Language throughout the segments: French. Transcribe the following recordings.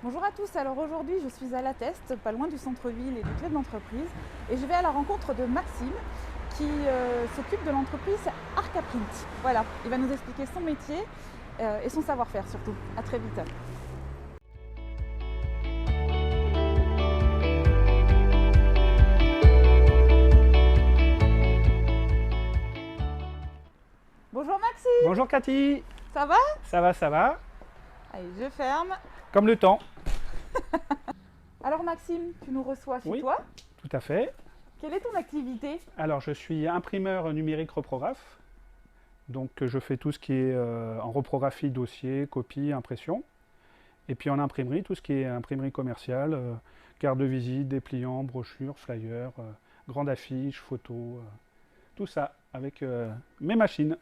Bonjour à tous, alors aujourd'hui je suis à La Teste, pas loin du centre-ville et du club d'entreprise, et je vais à la rencontre de Maxime qui s'occupe de l'entreprise Arcaprint. Voilà, il va nous expliquer son métier et son savoir-faire surtout. À très vite. Bonjour Maxime, Bonjour Cathy, ça va? ça va, ça va. Allez, je ferme. Comme le temps. Alors Maxime, tu nous reçois chez Oui. toi. Tout à fait. Quelle est ton activité? Alors je suis imprimeur numérique reprographe. Donc je fais tout ce qui est en reprographie, dossier, copie, impression. Et puis en imprimerie, tout ce qui est imprimerie commerciale, carte de visite, dépliants, brochures, flyers, grandes affiches, photos, tout ça avec mes machines.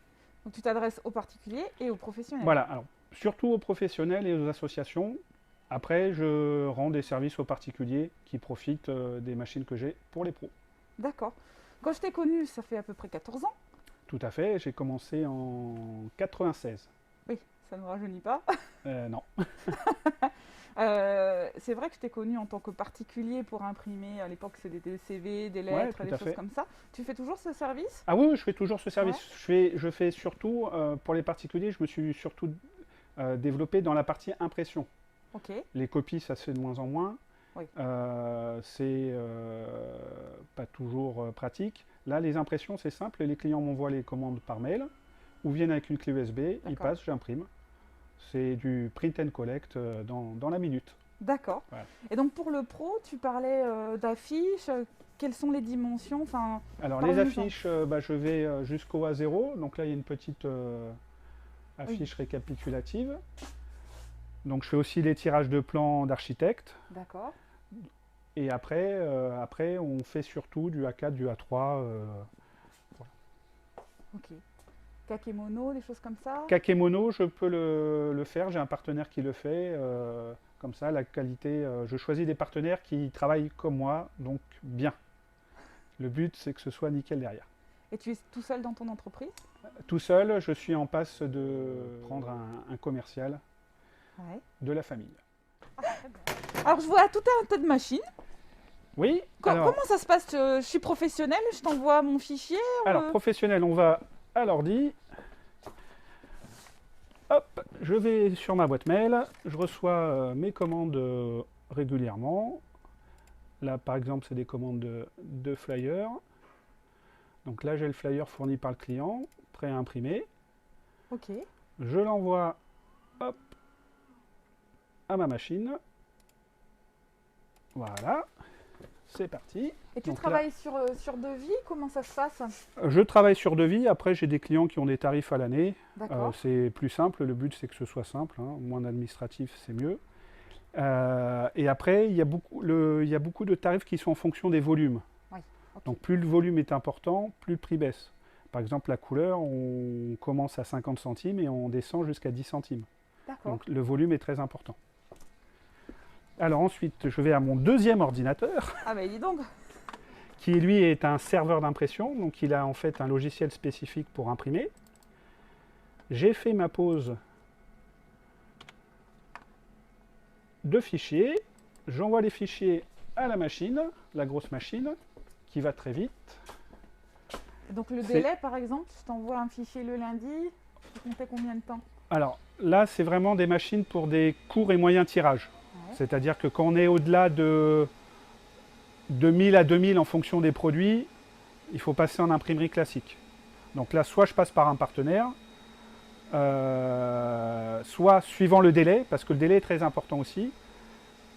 Donc tu t'adresses aux particuliers et aux professionnels. Voilà, alors surtout aux professionnels et aux associations. Après, je rends des services aux particuliers qui profitent des machines que j'ai pour les pros. D'accord. Quand je t'ai connu, ça fait à peu près 14 ans. Tout à fait, j'ai commencé en 96. Oui, ça ne me rajeunit pas. Non. C'est vrai que je t'ai connu en tant que particulier pour imprimer, à l'époque c'était des CV, des Ouais, lettres, tout des à choses fait. comme ça. Tu fais toujours ce service? Ah oui, oui, je fais toujours ce service. Ouais. Je fais surtout, pour les particuliers, je me suis surtout développé dans la partie impression. Ok, Les copies, ça se fait de moins en moins. oui, C'est pas toujours pratique. Là, les impressions, c'est simple. Les clients m'envoient les commandes par mail ou viennent avec une clé USB, ils d'accord. passent, j'imprime. C'est du print and collect dans la minute. D'accord. Voilà. Et donc pour le pro, tu parlais d'affiches. Quelles sont les dimensions? Enfin, Alors les parle-nous-en. affiches, je vais jusqu'au A0. Donc là, il y a une petite affiche récapitulative. Donc je fais aussi les tirages de plans d'architecte. D'accord. Et après, on fait surtout du A4, du A3. Voilà. Ok. Kakemono, des choses comme ça? Kakemono, je peux le faire. J'ai un partenaire qui le fait. Comme ça, la qualité, je choisis des partenaires qui travaillent comme moi, donc bien. Le but, c'est que ce soit nickel derrière. Et tu es tout seul dans ton entreprise? Tout seul, je suis en passe de prendre un commercial Ouais. de la famille. Alors je vois tout un tas de machines. Oui, Comment ça se passe? Je suis professionnelle, je t'envoie mon fichier. alors professionnel, on va à l'ordi. Hop, je vais sur ma boîte mail, je reçois mes commandes régulièrement. Là, par exemple, c'est des commandes de flyers. Donc là, j'ai le flyer fourni par le client, prêt à imprimer. Ok. Je l'envoie, hop, à ma machine. Voilà, c'est parti. Et tu Donc travailles sur devis? Comment ça se passe? Je travaille sur devis. Après, j'ai des clients qui ont des tarifs à l'année. D'accord. C'est plus simple. Le but, c'est que ce soit simple, hein. Moins d'administratif, c'est mieux. Et après, il y a beaucoup de tarifs qui sont en fonction des volumes. Oui. Ok. Donc, plus le volume est important, plus le prix baisse. Par exemple, la couleur, on commence à 50 centimes et on descend jusqu'à 10 centimes. D'accord. Donc, le volume est très important. Alors ensuite, je vais à mon deuxième ordinateur, Ah ben dis donc. qui lui est un serveur d'impression. Donc, il a en fait un logiciel spécifique pour imprimer. J'ai fait ma pause de fichiers. J'envoie les fichiers à la machine, la grosse machine, qui va très vite. Donc le C'est- délai par exemple, je t'envoie un fichier le lundi, tu comptais combien de temps? Alors là, c'est vraiment des machines pour des courts et moyens tirages. Ouais. C'est-à-dire que quand on est au-delà de 1000 à 2000 en fonction des produits, il faut passer en imprimerie classique. Donc là, soit je passe par un partenaire, soit suivant le délai, parce que le délai est très important aussi,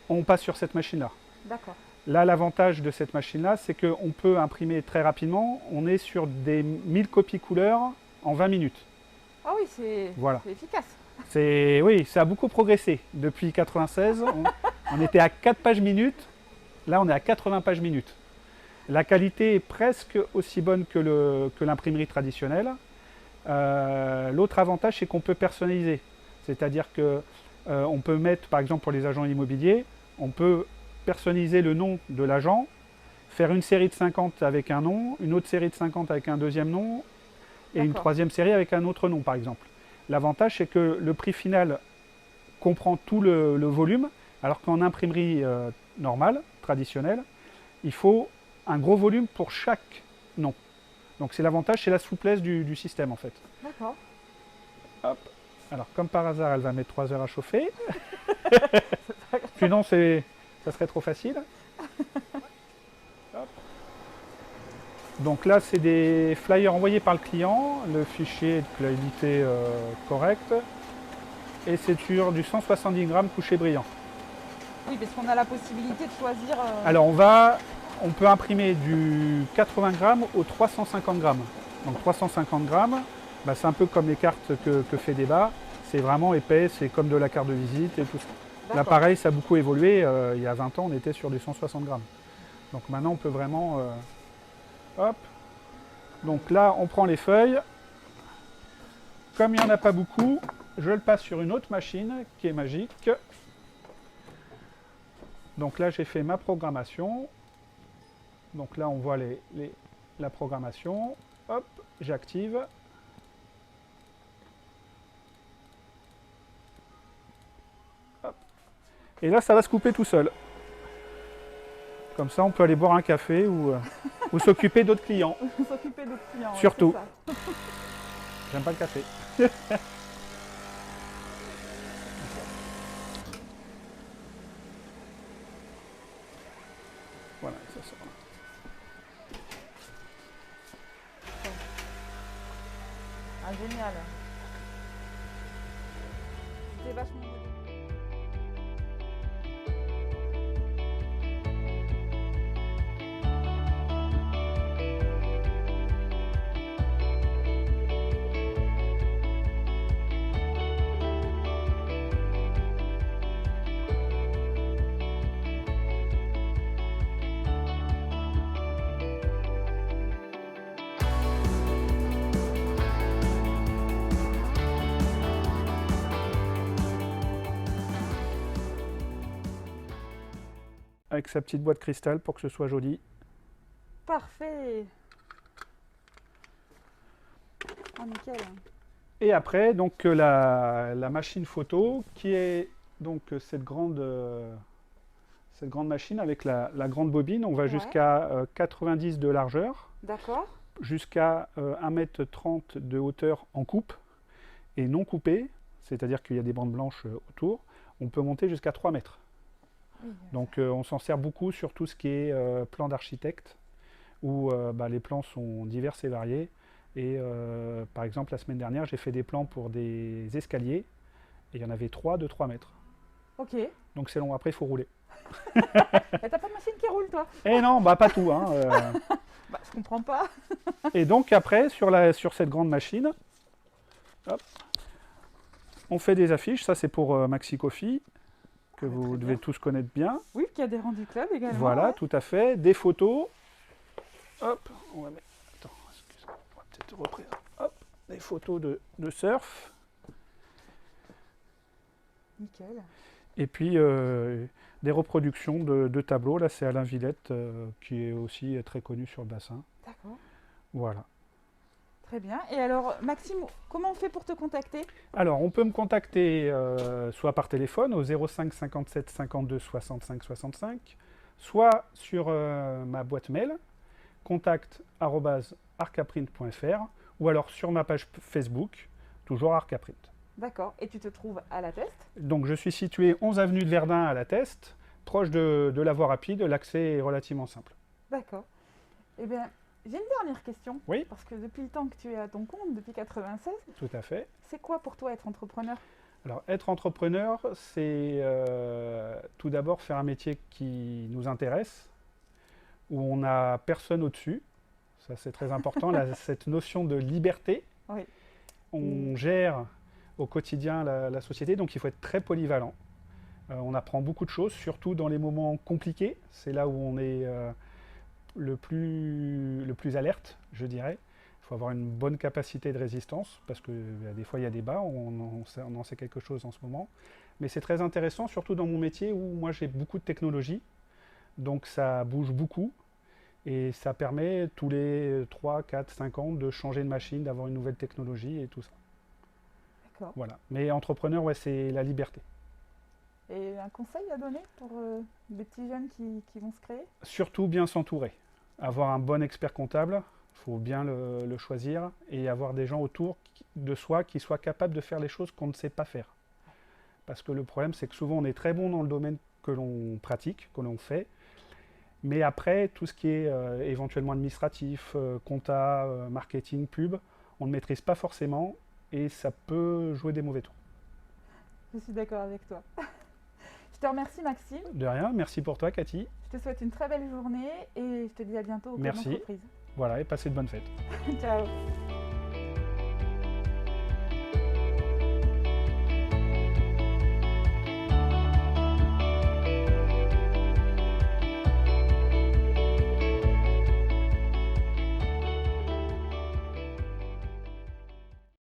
on passe sur cette machine-là. D'accord. Là, l'avantage de cette machine-là, c'est qu'on peut imprimer très rapidement. On est sur des 1000 copies couleurs en 20 minutes. Ah oui, c'est Voilà. efficace. Oui, ça a beaucoup progressé. Depuis 96, on était à 4 pages minutes. Là, on est à 80 pages minutes. La qualité est presque aussi bonne que l'imprimerie traditionnelle. L'autre avantage, c'est qu'on peut personnaliser. C'est-à-dire qu'on peut mettre, par exemple pour les agents immobiliers, on peut personnaliser le nom de l'agent, faire une série de 50 avec un nom, une autre série de 50 avec un deuxième nom, et une D'accord. troisième série avec un autre nom, par exemple. L'avantage, c'est que le prix final comprend tout le volume, Alors qu'en imprimerie normale, traditionnelle, il faut un gros volume pour chaque nom. Donc c'est l'avantage, c'est la souplesse du système en fait. D'accord. Hop. Alors comme par hasard, elle va mettre 3 heures à chauffer. Sinon, ça serait trop facile. Hop. Donc là, c'est des flyers envoyés par le client. Le fichier est de qualité correcte. Et c'est sur du 170 grammes couché brillant. Oui, parce qu'on a la possibilité de choisir. Alors on peut imprimer du 80 grammes au 350 grammes. Donc 350 grammes, bah, c'est un peu comme les cartes que fait Débat. C'est vraiment épais, c'est comme de la carte de visite et tout ça. Là pareil, ça a beaucoup évolué. Il y a 20 ans, on était sur du 160 grammes. Donc maintenant, on peut vraiment... hop. Donc là, on prend les feuilles. Comme il n'y en a pas beaucoup, je le passe sur une autre machine qui est magique. Donc là, j'ai fait ma programmation. Donc là, on voit la programmation. Hop, j'active. Hop. Et là, ça va se couper tout seul. Comme ça, on peut aller boire un café ou s'occuper d'autres clients. S'occuper d'autres clients. Surtout. Ouais, J'aime pas le café. Voilà, ça sort. ah, génial. C'était vachement joli. Avec sa petite boîte cristal pour que ce soit joli. Parfait. Oh, nickel. Et après, donc la machine photo, qui est donc cette grande machine avec la grande bobine. On va jusqu'à 90 de largeur, D'accord. jusqu'à 1,30 m de hauteur en coupe et non coupée, c'est-à-dire qu'il y a des bandes blanches autour. On peut monter jusqu'à 3 mètres. Oui. Donc on s'en sert beaucoup sur tout ce qui est plan d'architecte, où les plans sont divers et variés. Et par exemple, la semaine dernière, j'ai fait des plans pour des escaliers, et il y en avait 3 de 3 mètres. Ok. Donc c'est long, après il faut rouler. Et t'as pas de machine qui roule, toi? Et non, pas tout. Hein, Bah, je comprends pas. Et donc après, sur cette grande machine, hop, on fait des affiches. Ça c'est pour Maxi Coffee, que vous devez tous connaître bien. Oui, qui a des rendus club également. Voilà, ouais. tout à fait. Des photos. Hop, on va mettre... Attends, excuse-moi, on va peut-être reprendre. Hop, des photos de surf. Nickel. Et puis des reproductions de tableaux. Là, c'est Alain Villette, qui est aussi très connu sur le bassin. D'accord. Voilà. Très bien. Et alors, Maxime, comment on fait pour te contacter? Alors, on peut me contacter soit par téléphone au 05 57 52 65 65, soit sur ma boîte mail, contact@arcaprint.fr, ou alors sur ma page Facebook, toujours Arcaprint. D'accord. Et tu te trouves à La Teste? Donc, je suis situé 11 avenue de Verdun à La Teste, proche de la voie rapide. L'accès est relativement simple. D'accord. Eh bien, j'ai une dernière question. Oui. Parce que depuis le temps que tu es à ton compte, depuis 96, Tout à fait. c'est quoi pour toi être entrepreneur? Alors, être entrepreneur, c'est tout d'abord faire un métier qui nous intéresse, où on n'a personne au-dessus. Ça, c'est très important, cette notion de liberté. Oui. On gère au quotidien la société, donc il faut être très polyvalent. On apprend beaucoup de choses, surtout dans les moments compliqués. C'est là où on est le plus alerte, je dirais. Il faut avoir une bonne capacité de résistance, parce que des fois il y a des bas, on en sait quelque chose en ce moment. Mais c'est très intéressant, surtout dans mon métier où moi j'ai beaucoup de technologie, donc ça bouge beaucoup, et ça permet tous les 3, 4, 5 ans de changer de machine, d'avoir une nouvelle technologie et tout ça. D'accord. Voilà. Mais entrepreneur, ouais, c'est la liberté. Et un conseil à donner pour les petits jeunes qui vont se créer? Surtout bien s'entourer. Avoir un bon expert comptable, il faut bien le choisir, et avoir des gens autour de soi qui soient capables de faire les choses qu'on ne sait pas faire. Parce que le problème, c'est que souvent on est très bon dans le domaine que l'on pratique, que l'on fait, mais après, tout ce qui est éventuellement administratif, compta, marketing, pub, on ne maîtrise pas forcément, et ça peut jouer des mauvais tours. Je suis d'accord avec toi. Je te remercie Maxime. De rien, merci pour toi Cathy. Je te souhaite une très belle journée et je te dis à bientôt au Club Merci. d'entreprise. Voilà, et passez de bonnes fêtes. Ciao.